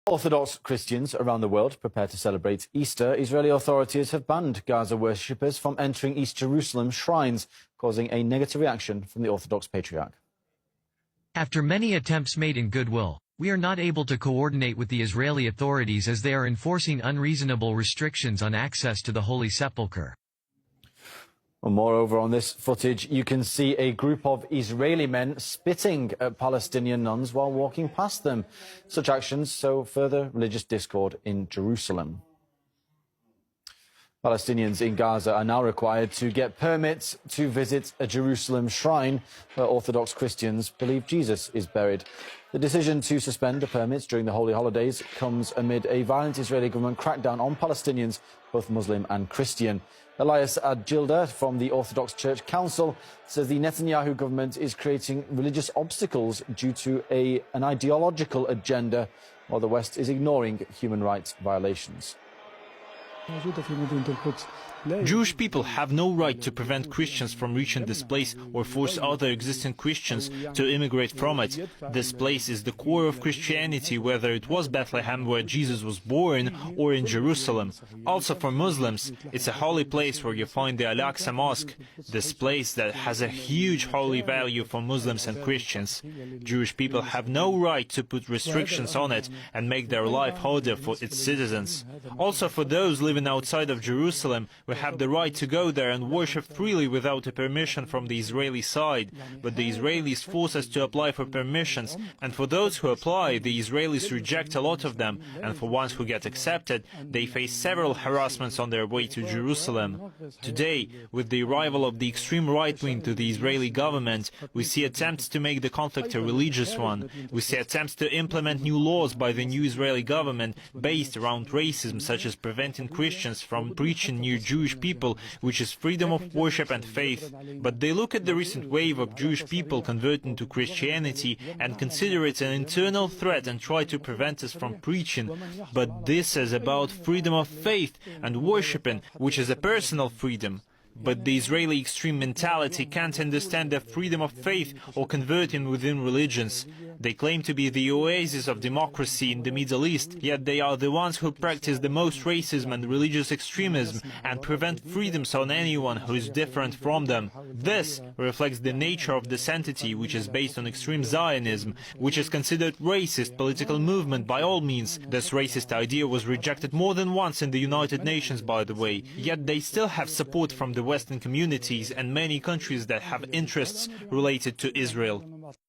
Orthodox Christians around the world prepare to celebrate Easter. Israeli authorities have banned Gaza worshippers from entering East Jerusalem shrines, causing a negative reaction from the Orthodox Patriarch. After many attempts made in goodwill, we are not able to coordinate with the Israeli authorities as they are enforcing unreasonable restrictions on access to the Holy Sepulchre. Well, moreover, on this footage, you can see a group of Israeli men spitting at Palestinian nuns while walking past them. Such actions sow further religious discord in Jerusalem. Palestinians in Gaza are now required to get permits to visit a Jerusalem shrine where Orthodox Christians believe Jesus is buried. The decision to suspend the permits during the holy holidays comes amid a violent Israeli government crackdown on Palestinians, both Muslim and Christian. Elias Adjilda from the Orthodox Church Council says the Netanyahu government is creating religious obstacles due to an ideological agenda, while the West is ignoring human rights violations. Jewish people have no right to prevent Christians from reaching this place or force other existing Christians to immigrate from it. This place is the core of Christianity, whether it was Bethlehem where Jesus was born or in Jerusalem. Also for Muslims, it's a holy place where you find the Al-Aqsa Mosque, this place that has a huge holy value for Muslims and Christians. Jewish people have no right to put restrictions on it and make their life harder for its citizens. Also for those living outside of Jerusalem, we have the right to go there and worship freely without a permission from the Israeli side, but the Israelis force us to apply for permissions, and for those who apply, the Israelis reject a lot of them, and for ones who get accepted, they face several harassments on their way to Jerusalem. Today, with the arrival of the extreme right wing to the Israeli government, we see attempts to make the conflict a religious one. We see attempts to implement new laws by the new Israeli government based around racism, such as preventing Christians from preaching near Jewish people, which is freedom of worship and faith. But they look at the recent wave of Jewish people converting to Christianity and consider it an internal threat and try to prevent us from preaching. But this is about freedom of faith and worshiping, which is a personal freedom. But the Israeli extreme mentality can't understand the freedom of faith or converting within religions. They claim to be the oasis of democracy in the Middle East, yet they are the ones who practice the most racism and religious extremism and prevent freedoms on anyone who is different from them. This reflects the nature of this entity, which is based on extreme Zionism, which is considered racist political movement by all means. This racist idea was rejected more than once in the United Nations, by the way, yet they still have support from the Western communities and many countries that have interests related to Israel.